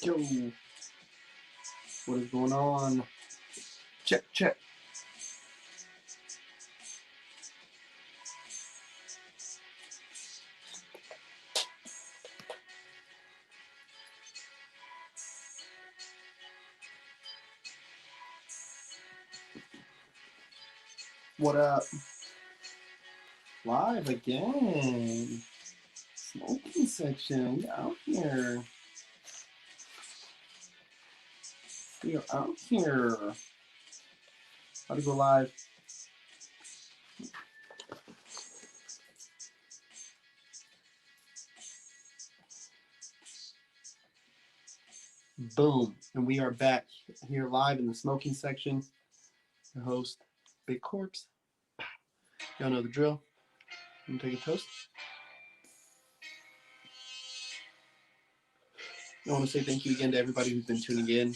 Yo, what is going on? Check, check. What up? Live again. Smoking section. We out here. We are out here. How to go live? Boom. And we are back here live in the smoking section. Your host, Big Corpse. Y'all know the drill. I'm gonna take a toast. I want to say thank you again to everybody who's been tuning in.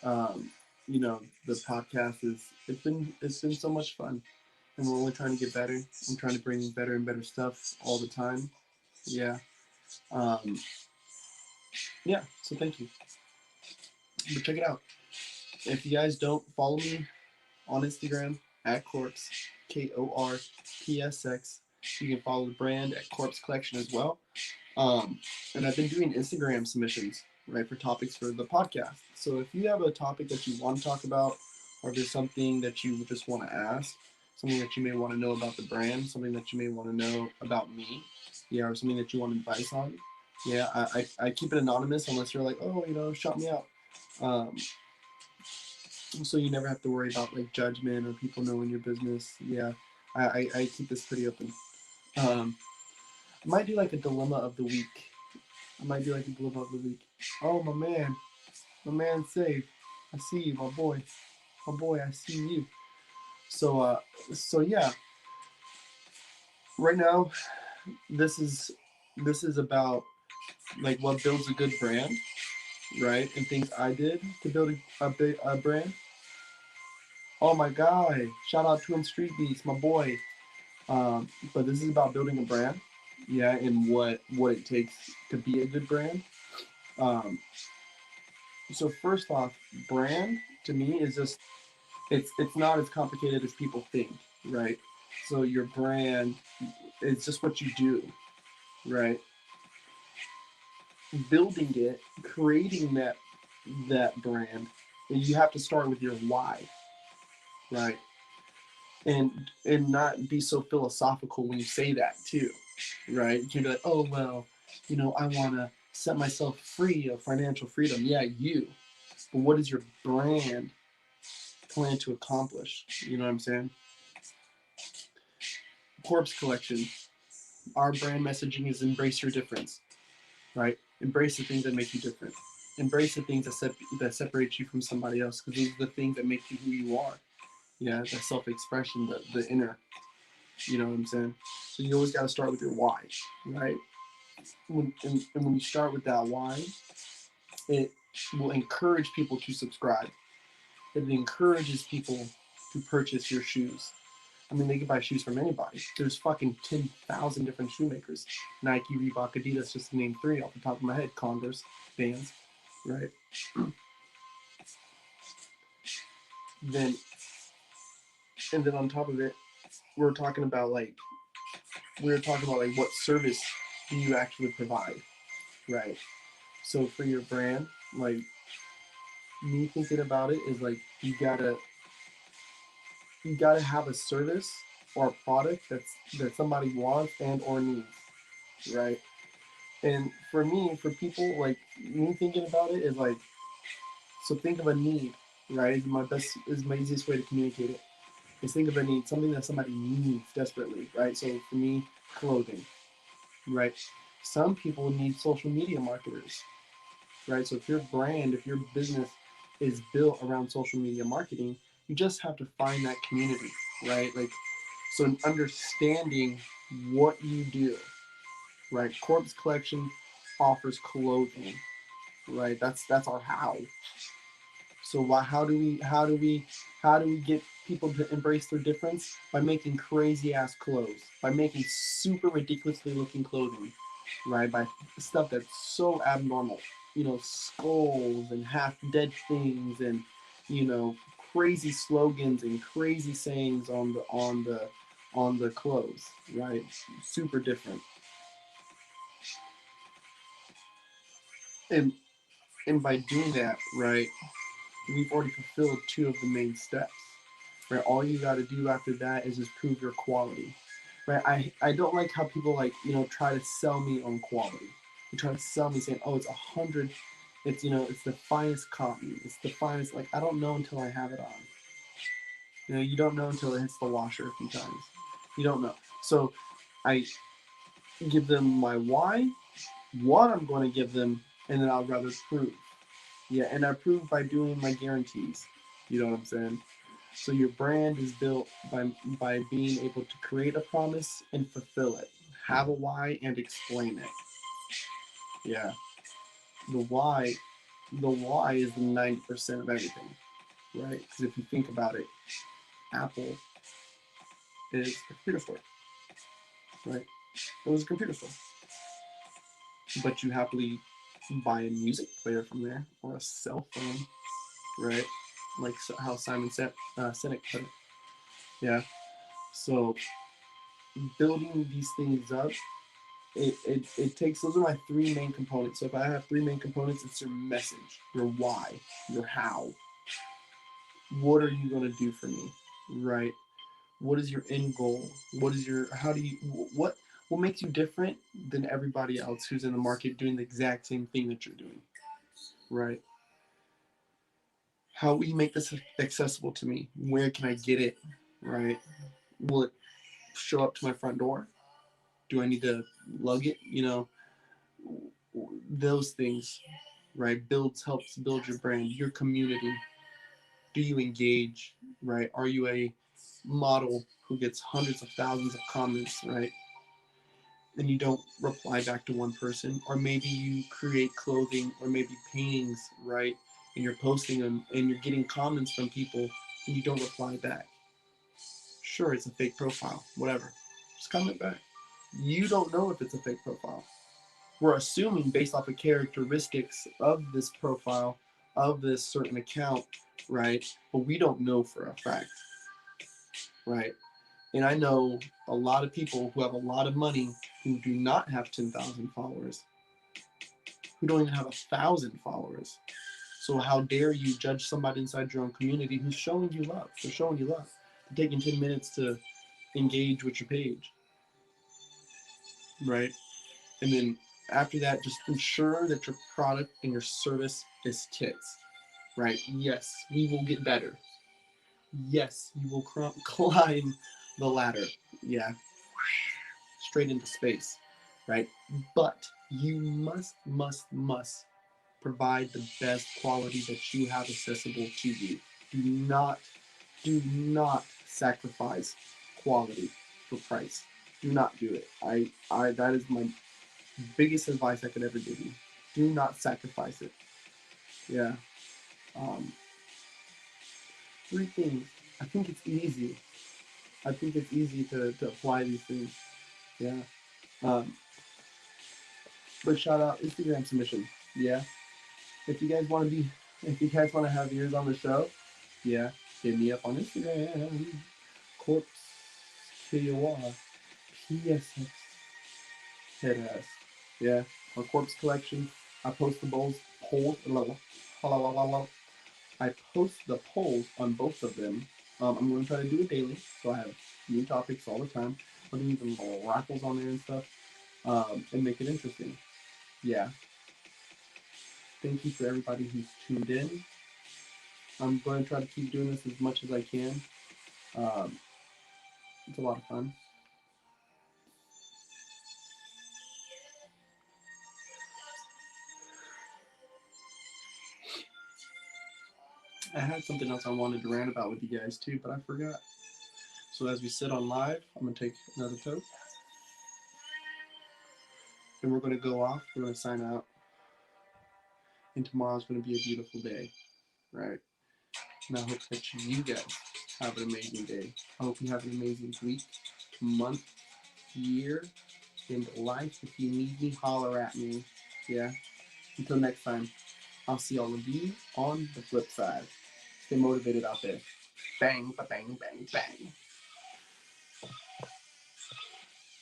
The podcast it's been so much fun, and we're only trying to get better. I'm trying to bring better and better stuff all the time. Yeah. So thank you. But check it out. If you guys don't follow me on Instagram at Corpse, KORPSX, you can follow the brand at Corpse Collection as well. And I've been doing Instagram submissions, right, for topics for the podcast. So if you have a topic that you want to talk about, or there's something that you just want to ask, something that you may want to know about the brand, something that you may want to know about me, or something that you want advice on, I keep it anonymous unless you're like, oh, shout me out. So you never have to worry about like judgment or people knowing your business. I keep this pretty open. I might do like a dilemma of the week. Oh, my man saved. I see you, my boy, I see you. So yeah, right now, this is about like what builds a good brand, right? And things I did to build a brand. Oh my guy, shout out to him, Street Beats, my boy. But this is about building a brand, and what it takes to be a good brand. So first off, brand to me is just it's not as complicated as people think, right? So your brand, it's just what you do, right? Building it, creating that brand, you have to start with your why, right? And not be so philosophical when you say that too, right? You can be like, oh well, I want to set myself free of financial freedom. Yeah, but what is your brand plan to accomplish? You know what I'm saying? Corpse Collection, our brand messaging is embrace your difference, right? Embrace the things that make you different. Embrace the things that separate you from somebody else, because these are the things that make you who you are. Yeah, the self-expression, the inner. You know what I'm saying? So you always got to start with your why, right? And when you start with that why, it will encourage people to subscribe. It encourages people to purchase your shoes. I mean, they can buy shoes from anybody. There's fucking 10,000 different shoemakers. Nike, Reebok, Adidas, just to name three off the top of my head. Converse, Vans, right? then on top of it, we're talking about like what service do you actually provide, right? So for your brand, like me thinking about it is like you gotta have a service or a product that somebody wants and or needs, right? And for me, for people, like me thinking about it is like, so think of a need, right? Is my easiest way to communicate it. Is think of a need, something that somebody needs desperately, right? So for me, clothing, right? Some people need social media marketers, right? So if your business is built around social media marketing, you just have to find that community, right? Like, so in understanding what you do, right? Corpse Collection offers clothing, right? That's our how. So why? How do we get people to embrace their difference? By making crazy ass clothes, by making super ridiculously looking clothing, right? By stuff that's so abnormal, skulls and half dead things, and crazy slogans and crazy sayings on the clothes, right? Super different. And and by doing that, right, we've already fulfilled two of the main steps. Right, all you got to do after that is just prove your quality. Right, I don't like how people try to sell me on quality. They try to sell me saying, oh, it's 100, it's the finest cotton, it's the finest. Like, I don't know until I have it on. You don't know until it hits the washer a few times. You don't know. So I give them my why, what I'm going to give them, and then I'll rather prove. Yeah, and I prove by doing my guarantees. You know what I'm saying? So your brand is built by being able to create a promise and fulfill it. Have a why and explain it. Yeah. The why the why is the 90% of everything, right? Because if you think about it, Apple is a computer store, right? It was a computer store. But you happily buy a music player from there or a cell phone, right? Like how Sinek put it. Yeah. So building these things up, it takes, those are my three main components. So if I have three main components, it's your message, your why, your how. What are you going to do for me, right? What is your end goal? How do you, what makes you different than everybody else who's in the market doing the exact same thing that you're doing, right? How will you make this accessible to me? Where can I get it, right? Will it show up to my front door? Do I need to lug it? Those things, right? Helps build your brand, your community. Do you engage, right? Are you a model who gets hundreds of thousands of comments, right? And you don't reply back to one person, or maybe you create clothing or maybe paintings, right? And you're posting them and you're getting comments from people and you don't reply back. Sure, it's a fake profile, whatever. Just comment back. You don't know if it's a fake profile. We're assuming based off of characteristics of this profile, of this certain account, right? But we don't know for a fact, right? And I know a lot of people who have a lot of money who do not have 10,000 followers, who don't even have 1,000 followers. So how dare you judge somebody inside your own community who's showing you love? They're showing you love. They're taking 10 minutes to engage with your page, right? And then after that, just ensure that your product and your service is tits, right? Yes, we will get better. Yes, you will climb the ladder. Yeah, straight into space, right? But you must provide the best quality that you have accessible to you. Do not, do not sacrifice quality for price. Do not do it. That is my biggest advice I could ever give you. Do not sacrifice it. Yeah. Um, three things. I think it's easy. I think it's easy to apply these things. Yeah. Um, but shout out Instagram submission. Yeah. If you guys want to be, if you guys want to have yours on the show, yeah, hit me up on Instagram. Corpse KOR PSX head ass. Yeah. Our corpse collection. I post the polls. I post the polls on both of them. I'm going to try to do it daily, so I have new topics all the time. I'm doing some little raffles on there and stuff, and make it interesting. Yeah. Thank you for everybody who's tuned in. I'm going to try to keep doing this as much as I can. Um, it's a lot of fun. I had something else I wanted to rant about with you guys too, but I forgot. So as we sit on live, I'm going to take another toke, and we're going to go off. We're going to sign out, and tomorrow's going to be a beautiful day, right? And I hope that you guys have an amazing day. I hope you have an amazing week, month, year, and life. If you need me, holler at me. Yeah. Until next time, I'll see all of you on the flip side. Stay motivated out there. Bang, ba bang, bang, bang.